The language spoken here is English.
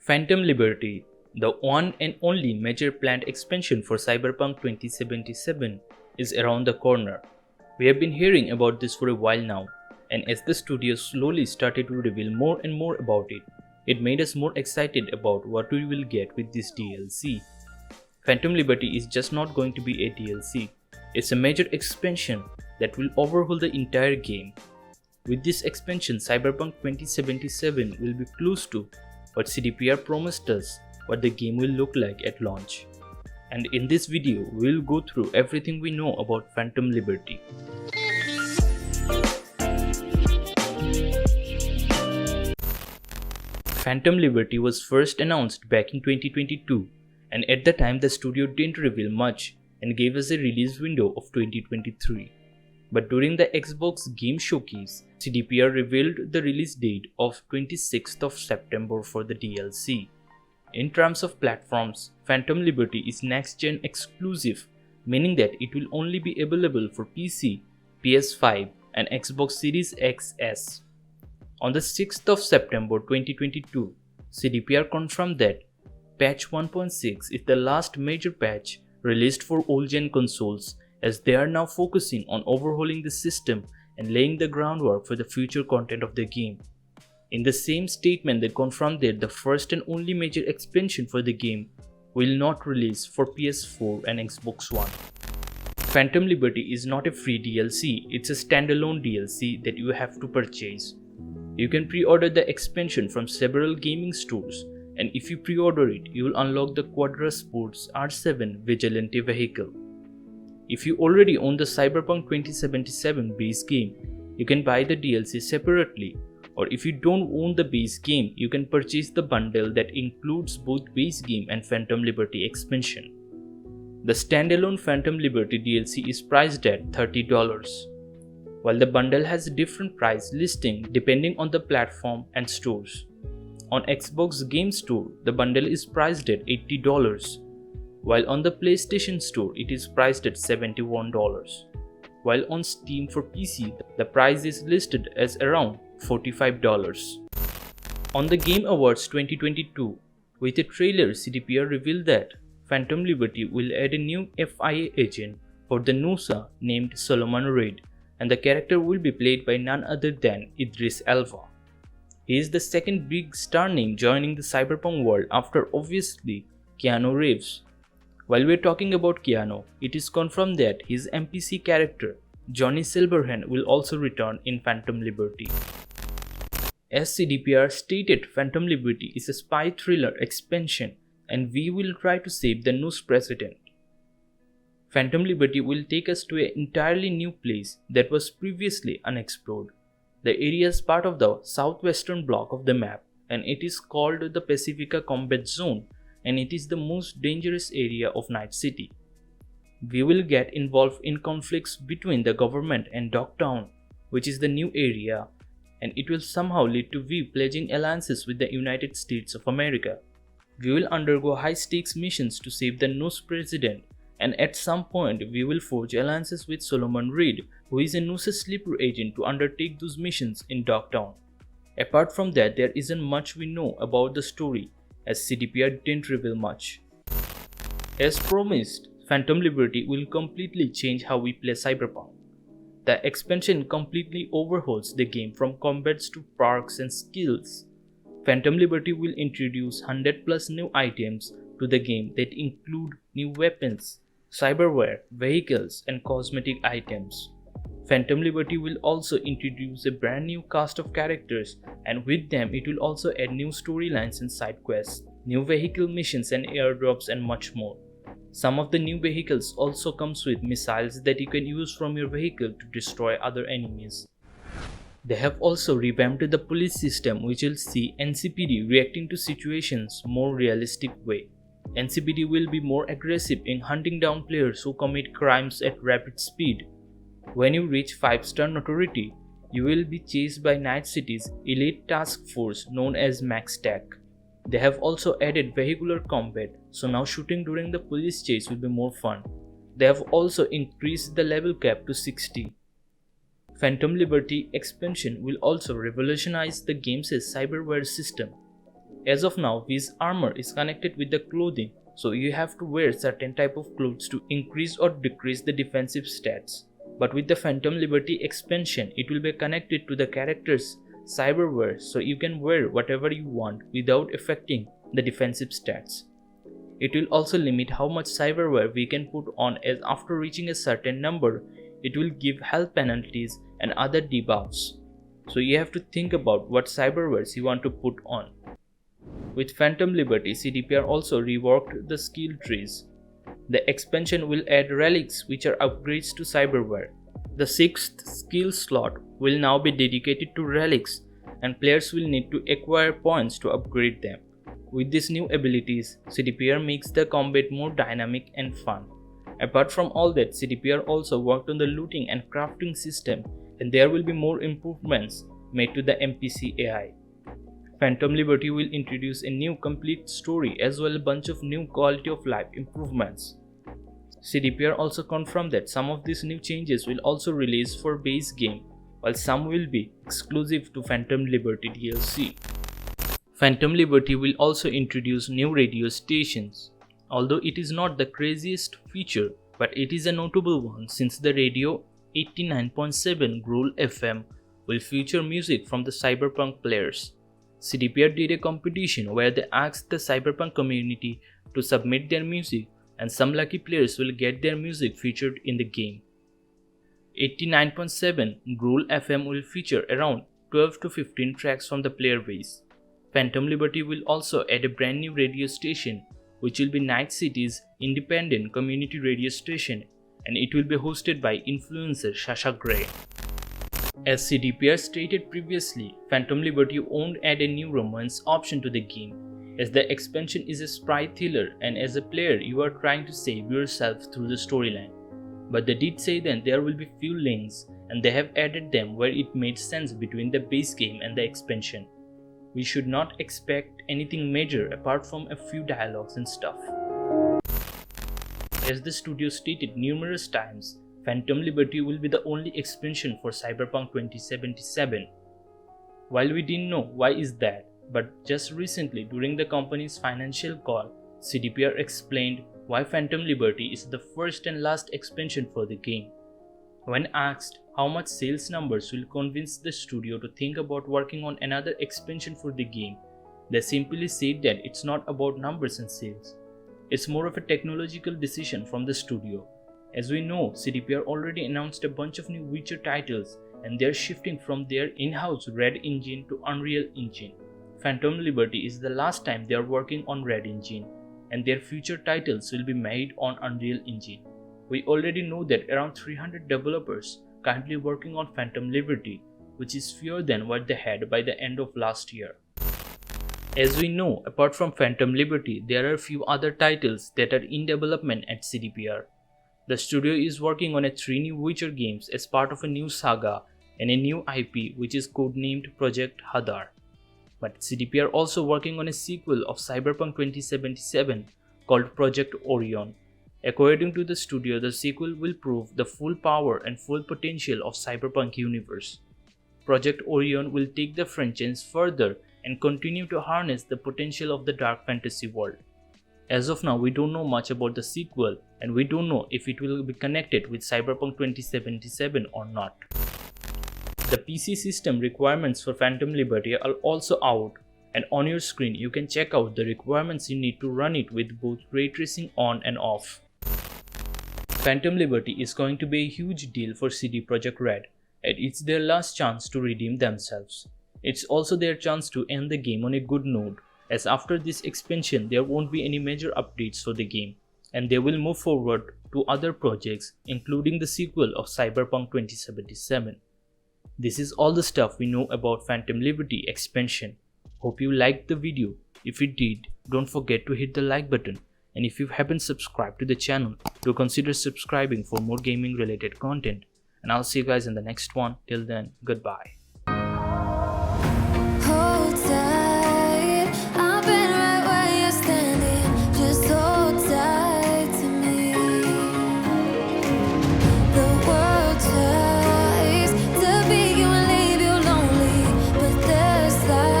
Phantom Liberty, the one and only major planned expansion for Cyberpunk 2077, is around the corner. We have been hearing about this for a while now, and as the studio slowly started to reveal more and more about it, it made us more excited about what we will get with this DLC. Phantom Liberty is just not going to be a DLC, it's a major expansion that will overhaul the entire game. With this expansion, Cyberpunk 2077 will be close to what CDPR promised us what the game will look like at launch. And in this video, we will go through everything we know about Phantom Liberty. Phantom Liberty was first announced back in 2022, and at the time the studio didn't reveal much and gave us a release window of 2023. But during the Xbox Game Showcase, CDPR revealed the release date of 26th of September for the DLC. In terms of platforms, Phantom Liberty is next-gen exclusive, meaning that it will only be available for PC, PS5 and Xbox Series XS. On the 6th of September 2022, CDPR confirmed that patch 1.6 is the last major patch released for old-gen consoles, as they are now focusing on overhauling the system and laying the groundwork for the future content of the game. In the same statement, they confirmed that the first and only major expansion for the game will not release for PS4 and Xbox One. Phantom Liberty is not a free DLC, it's a standalone DLC that you have to purchase. You can pre-order the expansion from several gaming stores, and if you pre-order it, you will unlock the Quadra Sports R7 Vigilante vehicle. If you already own the Cyberpunk 2077 base game, you can buy the DLC separately, or if you don't own the base game, you can purchase the bundle that includes both base game and Phantom Liberty expansion. The standalone Phantom Liberty DLC is priced at $30, while the bundle has a different price listing depending on the platform and stores. On Xbox Game Store, the bundle is priced at $80. While on the PlayStation Store it is priced at $71, while on Steam for PC the price is listed as around $45. On the Game Awards 2022, with a trailer, CDPR revealed that Phantom Liberty will add a new FIA agent for the NOSA named Solomon Reed, and the character will be played by none other than Idris Elba. He is the second big star name joining the Cyberpunk world after obviously Keanu Reeves. While we're talking about Keanu, it is confirmed that his NPC character, Johnny Silverhand, will also return in Phantom Liberty. As CDPR stated, Phantom Liberty is a spy thriller expansion, and we will try to save the NOS president. Phantom Liberty will take us to an entirely new place that was previously unexplored. The area is part of the southwestern block of the map, and it is called the Pacifica Combat Zone, and it is the most dangerous area of Night City. We will get involved in conflicts between the government and Dogtown, which is the new area, and it will somehow lead to we pledging alliances with the United States of America. We will undergo high-stakes missions to save the NOS president, and at some point we will forge alliances with Solomon Reed, who is a NOS sleeper agent, to undertake those missions in Dogtown. Apart from that, there isn't much we know about the story, as CDPR didn't reveal much. As promised, Phantom Liberty will completely change how we play Cyberpunk. The expansion completely overhauls the game from combats to perks and skills. Phantom Liberty will introduce 100 plus new items to the game that include new weapons, cyberware, vehicles, and cosmetic items. Phantom Liberty will also introduce a brand new cast of characters, and with them it will also add new storylines and side quests, new vehicle missions and airdrops, and much more. Some of the new vehicles also comes with missiles that you can use from your vehicle to destroy other enemies. They have also revamped the police system, which will see NCPD reacting to situations more realistic way. NCPD will be more aggressive in hunting down players who commit crimes at rapid speed. When you reach 5-star notoriety, you will be chased by Night City's elite task force known as MaxTac. They have also added vehicular combat, so now shooting during the police chase will be more fun. They have also increased the level cap to 60. Phantom Liberty expansion will also revolutionize the game's cyberware system. As of now, this armor is connected with the clothing, so you have to wear certain type of clothes to increase or decrease the defensive stats. But with the Phantom Liberty expansion, it will be connected to the character's cyberware, so you can wear whatever you want without affecting the defensive stats. It will also limit how much cyberware we can put on, as after reaching a certain number, it will give health penalties and other debuffs. So you have to think about what cyberwares you want to put on. With Phantom Liberty, CDPR also reworked the skill trees. The expansion will add relics, which are upgrades to cyberware. The 6th skill slot will now be dedicated to relics, and players will need to acquire points to upgrade them. With these new abilities, CDPR makes the combat more dynamic and fun. Apart from all that, CDPR also worked on the looting and crafting system, and there will be more improvements made to the NPC AI. Phantom Liberty will introduce a new complete story as well as a bunch of new quality of life improvements. CDPR also confirmed that some of these new changes will also release for base game, while some will be exclusive to Phantom Liberty DLC. Phantom Liberty will also introduce new radio stations. Although it is not the craziest feature, but it is a notable one since the radio 89.7 Growl FM will feature music from the Cyberpunk players. CDPR did a competition where they asked the Cyberpunk community to submit their music, and some lucky players will get their music featured in the game. 89.7 Growl FM will feature around 12 to 15 tracks from the player base. Phantom Liberty will also add a brand new radio station, which will be Night City's independent community radio station, and it will be hosted by influencer Sasha Grey. As CDPR stated previously, Phantom Liberty won't add a new romance option to the game, as the expansion is a spy thriller and as a player you are trying to save yourself through the storyline. But they did say that there will be few links, and they have added them where it made sense between the base game and the expansion. We should not expect anything major apart from a few dialogues and stuff. As the studio stated numerous times, Phantom Liberty will be the only expansion for Cyberpunk 2077. While we didn't know why is that, but just recently during the company's financial call, CDPR explained why Phantom Liberty is the first and last expansion for the game. When asked how much sales numbers will convince the studio to think about working on another expansion for the game, they simply said that it's not about numbers and sales. It's more of a technological decision from the studio. As we know, CDPR already announced a bunch of new Witcher titles, and they're shifting from their in-house Red Engine to Unreal Engine. Phantom Liberty is the last time they are working on Red Engine, and their future titles will be made on Unreal Engine. We already know that around 300 developers currently working on Phantom Liberty, which is fewer than what they had by the end of last year. As we know, apart from Phantom Liberty, there are a few other titles that are in development at CDPR. The studio is working on 3 new Witcher games as part of a new saga and a new IP which is codenamed Project Hadar. But CDPR also working on a sequel of Cyberpunk 2077 called Project Orion. According to the studio, the sequel will prove the full power and full potential of Cyberpunk universe. Project Orion will take the franchise further and continue to harness the potential of the dark fantasy world. As of now, we don't know much about the sequel, and we don't know if it will be connected with Cyberpunk 2077 or not. The PC system requirements for Phantom Liberty are also out, and on your screen you can check out the requirements you need to run it with both ray tracing on and off. Phantom Liberty is going to be a huge deal for CD Projekt Red, and it's their last chance to redeem themselves. It's also their chance to end the game on a good note, as after this expansion there won't be any major updates for the game, and they will move forward to other projects including the sequel of Cyberpunk 2077. This is all the stuff we know about Phantom Liberty expansion. Hope you liked the video. If you did, don't forget to hit the like button, and if you haven't subscribed to the channel, do consider subscribing for more gaming related content, and I'll see you guys in the next one. Till then, goodbye.